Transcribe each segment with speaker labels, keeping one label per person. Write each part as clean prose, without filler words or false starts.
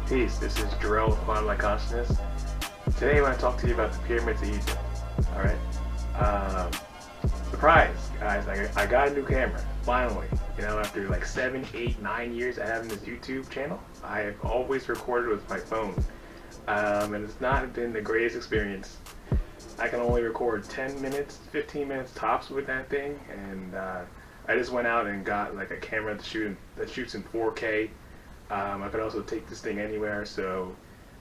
Speaker 1: Peace, this is Jarrell with Quantum Light Consciousness. Today I want to talk to you about the pyramids of Egypt. Alright? Surprise, guys, I got a new camera, finally. You know, after like 7, 8, 9 years of having this YouTube channel, I have always recorded with my phone. And it's not been the greatest experience. I can only record 10 minutes, 15 minutes tops with that thing, and I just went out and got like a camera that shoots in 4K. I could also take this thing anywhere, so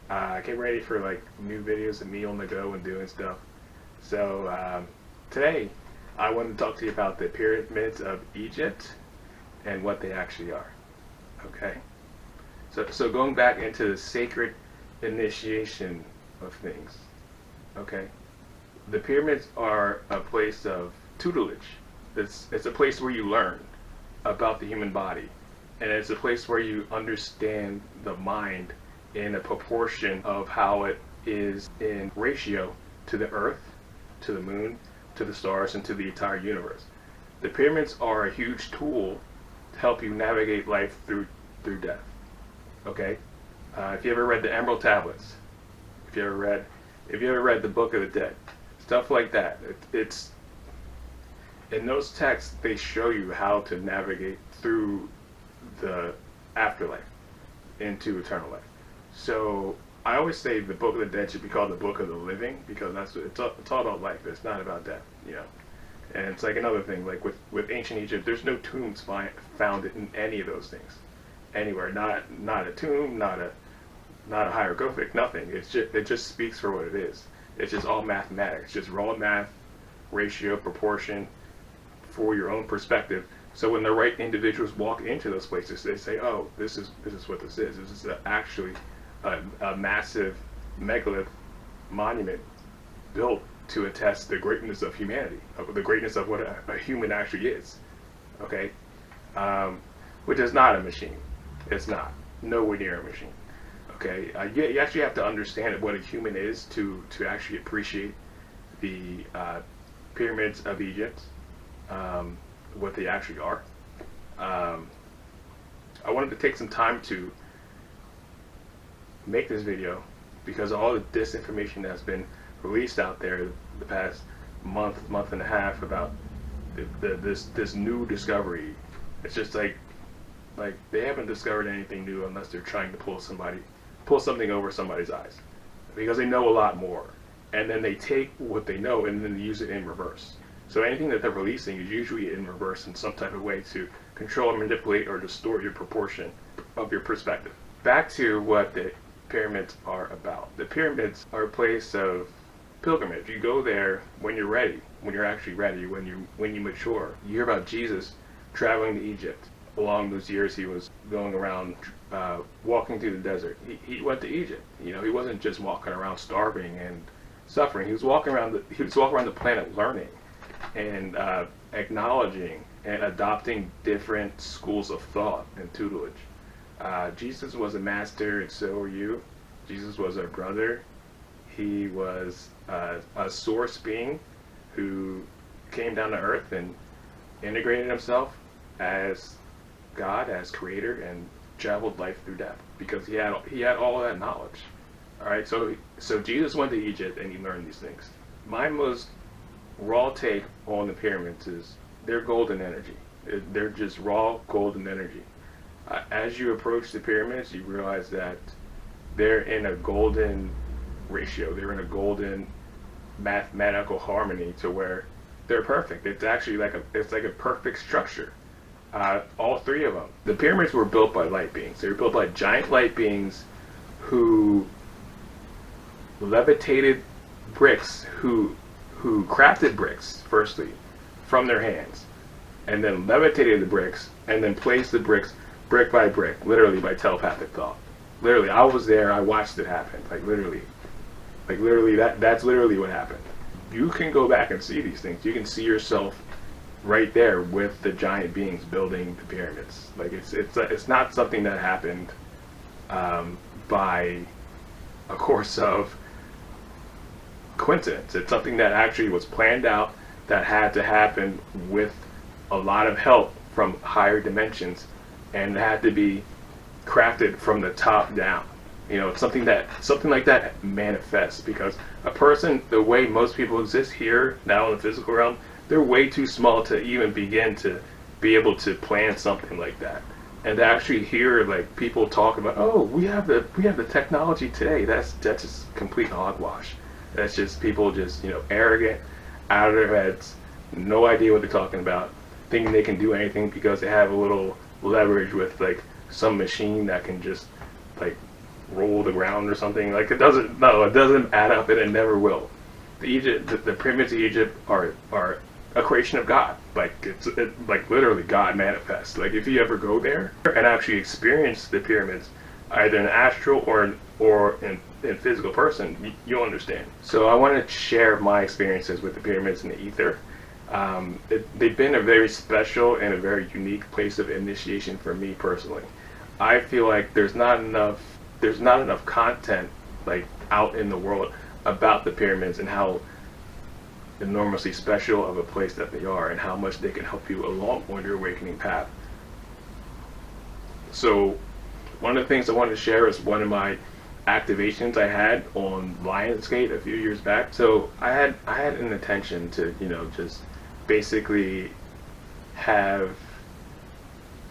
Speaker 1: get ready for like new videos of me on the go and doing stuff. So today I wanted to talk to you about the pyramids of Egypt and what they actually are. Okay, so going back into the sacred initiation of things. Okay, the pyramids are a place of tutelage. It's a place where you learn about the human body. And it's a place where you understand the mind in a proportion of how it is in ratio to the earth, to the moon, to the stars, and to the entire universe. The pyramids are a huge tool to help you navigate life through death. Okay? If you ever read the Emerald Tablets, if you ever read the Book of the Dead, stuff like that, it's in those texts they show you how to navigate through the afterlife into eternal life. So I always say the Book of the Dead should be called the Book of the Living, because it's all about life. It's not about death, you know. And it's like another thing, like with ancient Egypt, there's no tombs found in any of those things, anywhere. Not a tomb, not a hieroglyphic, nothing. It just speaks for what it is. It's just all mathematics, just raw math, ratio, proportion, for your own perspective. So when the right individuals walk into those places, they say, "Oh, this is what this is. This is actually a massive megalith monument built to attest the greatness of humanity, of the greatness of what a human actually is." Okay, which is not a machine. It's not nowhere near a machine. Okay, you actually have to understand what a human is to actually appreciate the pyramids of Egypt. What they actually are. I wanted to take some time to make this video because all the disinformation that's been released out there the past month and a half about this new discovery. It's just like they haven't discovered anything new unless they're trying to pull something over somebody's eyes, because they know a lot more, and then they take what they know and then use it in reverse. So anything that they're releasing is usually in reverse in some type of way to control, manipulate, or distort your proportion of your perspective. Back to what the pyramids are about. The pyramids are a place of pilgrimage. You go there when you're ready, when you're actually ready, when you mature. You hear about Jesus traveling to Egypt. Along those years he was going around walking through the desert. He went to Egypt. You know, he wasn't just walking around starving and suffering. He was walking around the planet learning and acknowledging and adopting different schools of thought and tutelage. Jesus was a master, and so were you. Jesus was our brother. He was a source being who came down to earth and integrated himself as God, as creator, and traveled life through death because he had all of that knowledge. All right, so Jesus went to Egypt and he learned these things. My most raw take on the pyramids is they're golden energy. They're just raw golden energy. As you approach the pyramids, you realize that they're in a golden ratio. They're in a golden mathematical harmony to where they're perfect. It's actually like a perfect structure. All three of them. The pyramids were built by light beings. They were built by giant light beings who levitated bricks, who crafted bricks, firstly, from their hands, and then levitated the bricks, and then placed the bricks brick by brick, literally by telepathic thought. Literally, I was there. I watched it happen. Like literally, that's literally what happened. You can go back and see these things. You can see yourself right there with the giant beings building the pyramids. Like it's not something that happened by a course of coincidence. It's something that actually was planned out, that had to happen with a lot of help from higher dimensions, and had to be crafted from the top down. You know, it's something like that manifests, because a person, the way most people exist here now in the physical realm, they're way too small to even begin to be able to plan something like that. And to actually hear like people talk about, oh, we have the technology today, that's just complete hogwash. That's just people just, you know, arrogant, out of their heads, no idea what they're talking about, thinking they can do anything because they have a little leverage with like some machine that can just like roll the ground or something. Like it doesn't add up, and it never will. The pyramids of Egypt are a creation of God. Like it's like literally God manifests. Like if you ever go there and actually experience the pyramids, either in astral or in physical person, you'll understand. So I want to share my experiences with the pyramids in the ether. They've been a very special and a very unique place of initiation for me personally. I feel like there's not enough content like out in the world about the pyramids and how enormously special of a place that they are, and how much they can help you along on your awakening path. So one of the things I wanted to share is one of my activations I had on Lionsgate a few years back. So I had an intention to, you know, just basically have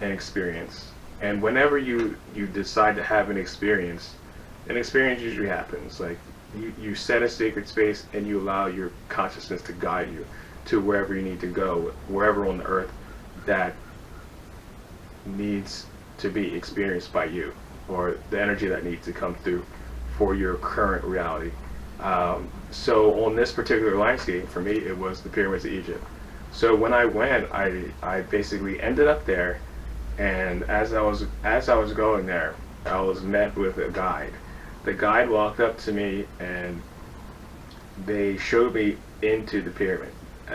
Speaker 1: an experience. And whenever you decide to have an experience usually happens. Like you set a sacred space and you allow your consciousness to guide you to wherever you need to go, wherever on the earth that needs to be experienced by you, or the energy that needs to come through for your current reality. So on this particular landscape, for me, it was the pyramids of Egypt. So when I went, I basically ended up there, and as I was going there, I was met with a guide. The guide walked up to me and they showed me into the pyramid.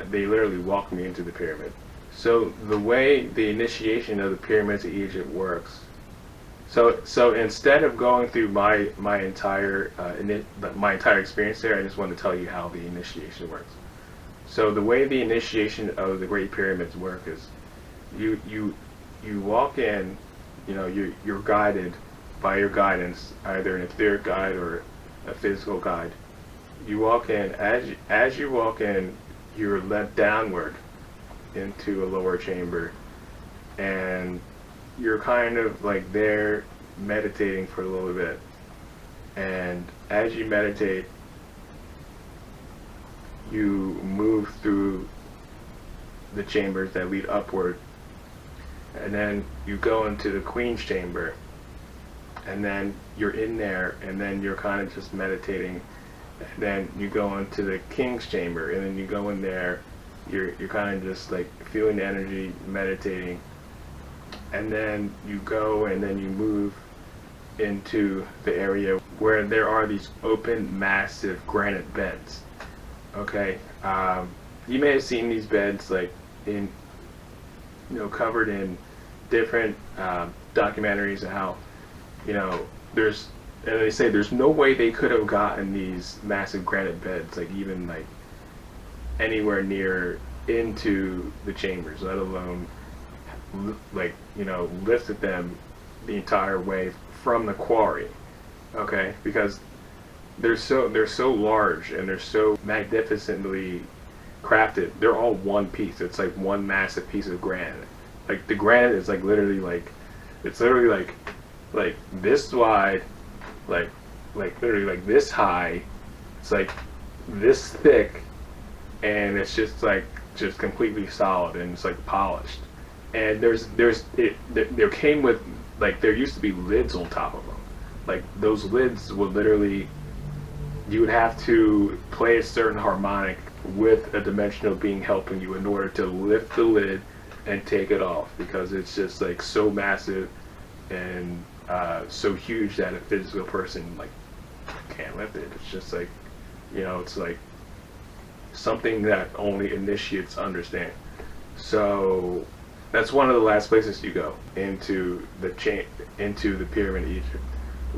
Speaker 1: They literally walked me into the pyramid. So the way the initiation of the pyramids of Egypt works, so instead of going through my entire experience there, I just want to tell you how the initiation works. So the way the initiation of the Great Pyramids work is, you walk in, you know, you're guided by your guidance, either an etheric guide or a physical guide. You walk in, as you walk in, you're led downward into a lower chamber, and you're kind of like there meditating for a little bit. And as you meditate, you move through the chambers that lead upward, and then you go into the Queen's chamber, and then you're in there, and then you're kind of just meditating, and then you go into the King's chamber, and then you go in there, you're kind of just like feeling the energy, meditating, and then you go and then you move into the area where there are these open, massive granite beds. Okay, you may have seen these beds like in, you know, covered in different documentaries of how, you know, and they say there's no way they could have gotten these massive granite beds, like even like anywhere near into the chambers, let alone like, you know, lifted them the entire way from the quarry. Okay, because they're so large and they're so magnificently crafted. They're all one piece. It's like one massive piece of granite. Like the granite is like literally like, it's literally like this wide, like literally like this high. It's like this thick, and it's just like just completely solid, and it's like polished. And there came with, like, there used to be lids on top of them. Like those lids would literally, you would have to play a certain harmonic with a dimensional being helping you in order to lift the lid and take it off, because it's just like so massive and so huge that a physical person like can't lift it. It's just like, you know, it's like something that only initiates understand. So that's one of the last places you go into the into the pyramid of Egypt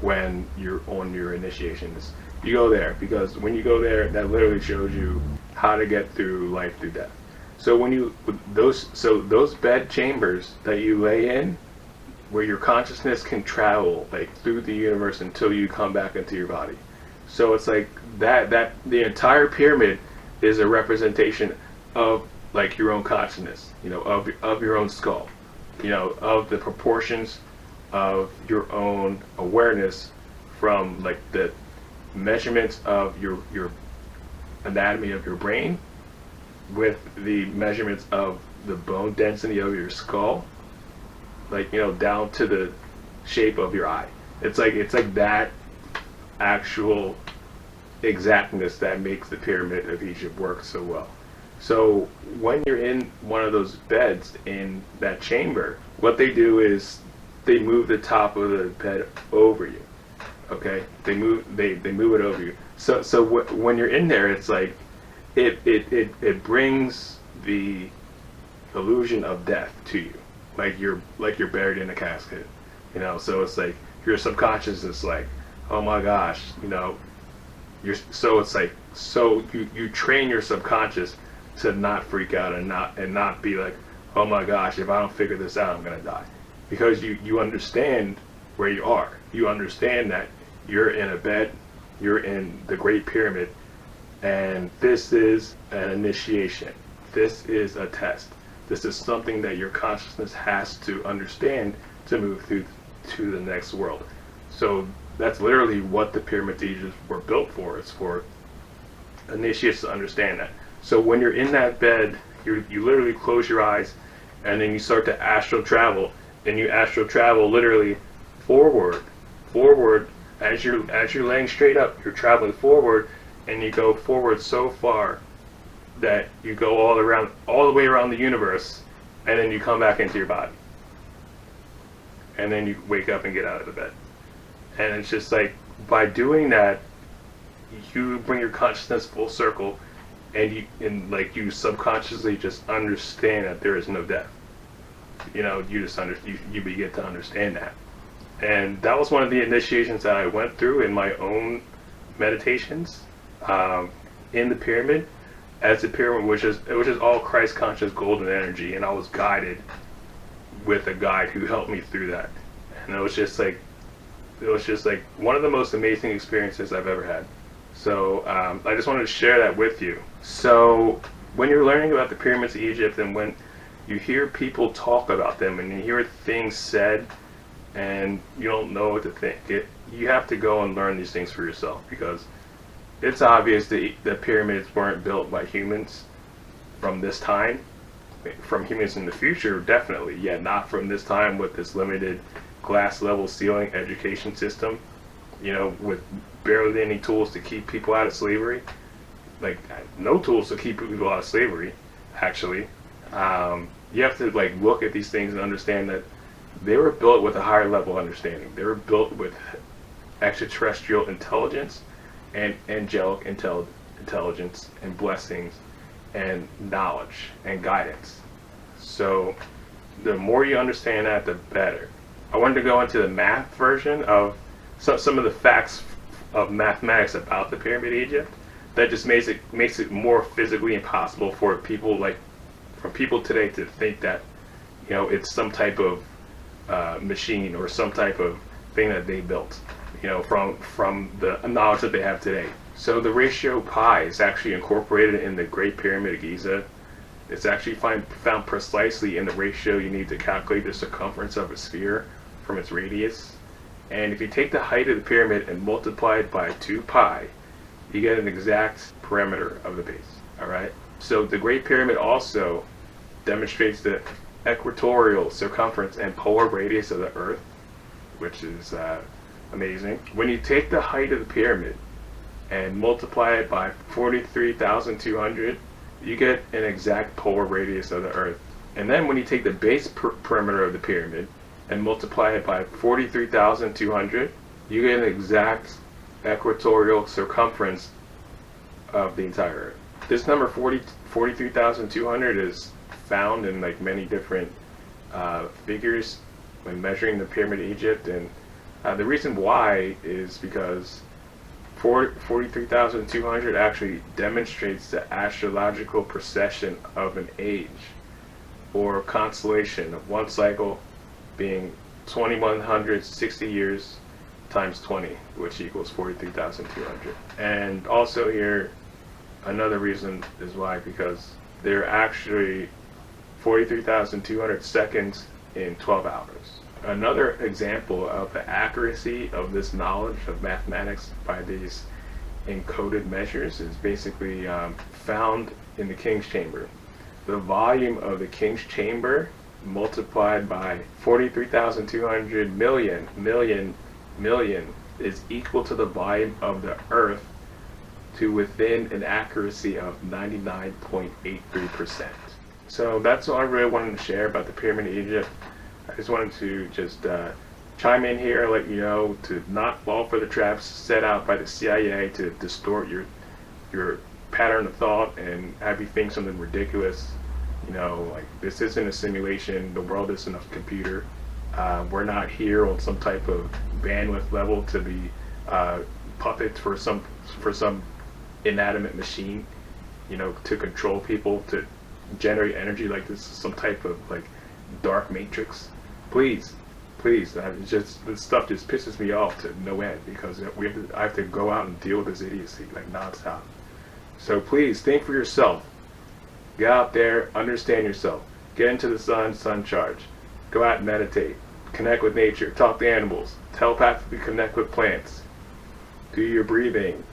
Speaker 1: when you're on your initiations. You go there because when you go there, that literally shows you how to get through life through death. So when you those bed chambers that you lay in, where your consciousness can travel like through the universe until you come back into your body. So it's like that the entire pyramid is a representation of like your own consciousness, you know, of your own skull, you know, of the proportions of your own awareness, from like the measurements of your anatomy of your brain with the measurements of the bone density of your skull, like, you know, down to the shape of your eye. It's like that actual exactness that makes the pyramid of Egypt work so well. So when you're in one of those beds in that chamber, what they do is they move the top of the bed over you. Okay, they move it over you. So when you're in there, it's like it brings the illusion of death to you, like you're buried in a casket, you know. So it's like your subconscious is like, oh my gosh, you know, it's like, so you train your subconscious to not freak out and not be like, oh my gosh, if I don't figure this out, I'm gonna die, because you understand where you are. You understand that you're in a bed, you're in the Great Pyramid, and this is an initiation. This is a test. This is something that your consciousness has to understand to move through to the next world. So that's literally what the pyramids of Egypt were built for. It's for initiates to understand that. So when you're in that bed, you literally close your eyes, and then you start to astral travel, and you astral travel literally forward as you're laying straight up. You're traveling forward, and you go forward so far that you go all the way around the universe, and then you come back into your body, and then you wake up and get out of the bed. And it's just like, by doing that, you bring your consciousness full circle, and you subconsciously just understand that there is no death. You know, you begin to understand that. And that was one of the initiations that I went through in my own meditations, in the pyramid, as the pyramid, which is all Christ conscious golden energy, and I was guided with a guide who helped me through that. And it was just like one of the most amazing experiences I've ever had. So I just wanted to share that with you. So when you're learning about the pyramids of Egypt, and when you hear people talk about them, and you hear things said, and you don't know what to think, you have to go and learn these things for yourself, because it's obvious that the pyramids weren't built by humans from this time. From humans in the future, definitely, yeah, not from this time with this limited glass level ceiling education system, you know, with barely any tools to keep people out of slavery, like no tools to keep people out of slavery, actually. You have to like look at these things and understand that they were built with a higher level understanding. They were built with extraterrestrial intelligence and angelic intelligence and blessings and knowledge and guidance. So the more you understand that, the better. I wanted to go into the math version of some of the facts of mathematics about the pyramid of Egypt that just makes it more physically impossible for people today to think that, you know, it's some type of machine or some type of thing that they built, you know, from the knowledge that they have today. So the ratio pi is actually incorporated in the Great Pyramid of Giza. It's actually found precisely in the ratio you need to calculate the circumference of a sphere from its radius. And if you take the height of the pyramid and multiply it by 2 pi, you get an exact perimeter of the base. All right. So the Great Pyramid also demonstrates the equatorial circumference and polar radius of the Earth, which is amazing. When you take the height of the pyramid and multiply it by 43,200, you get an exact polar radius of the Earth. And then when you take the base perimeter of the pyramid and multiply it by 43,200, you get an exact equatorial circumference of the entire Earth. This number 43,200 is found in like many different figures when measuring the Pyramid of Egypt, and the reason why is because 43,200 actually demonstrates the astrological precession of an age or constellation of one cycle being 2160 years times 20, which equals 43,200. And also here, another reason is why, because there are actually 43,200 seconds in 12 hours. Another example of the accuracy of this knowledge of mathematics by these encoded measures is basically found in the King's Chamber. The volume of the King's Chamber multiplied by 43,200 million is equal to the volume of the Earth to within an accuracy of 99.83%. So that's all I really wanted to share about the Pyramid of Egypt. I just wanted to chime in here and let you know to not fall for the traps set out by the CIA to distort your pattern of thought and have you think something ridiculous. You know, like, this isn't a simulation. The world isn't a computer. We're not here on some type of bandwidth level to be puppets for some inanimate machine, you know, to control people, to generate energy. Like, this is some type of like dark matrix. Please, this stuff just pisses me off to no end, because I have to go out and deal with this idiocy like nonstop. So please think for yourself. Get out there, understand yourself, get into the sun charge, go out and meditate, connect with nature, talk to animals, telepathically connect with plants, do your breathing,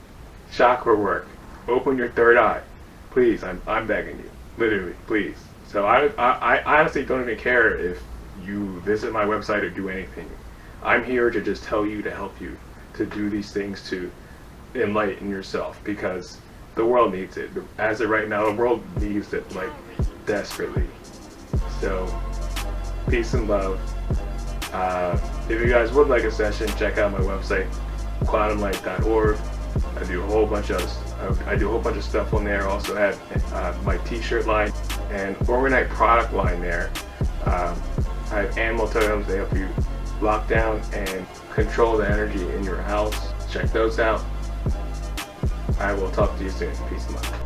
Speaker 1: chakra work, open your third eye. Please, I'm begging you, literally, please. So I honestly don't even care if you visit my website or do anything. I'm here to just tell you, to help you to do these things, to enlighten yourself, because the world needs it. As of right now, the world needs it like desperately. So peace and love. If you guys would like a session, check out my website, quantumlight.org. I do a whole bunch of stuff on there. I also have my t-shirt line and overnight product line there. I have animal totems. They help you lock down and control the energy in your house. Check those out. I will talk to you soon. Peace and love.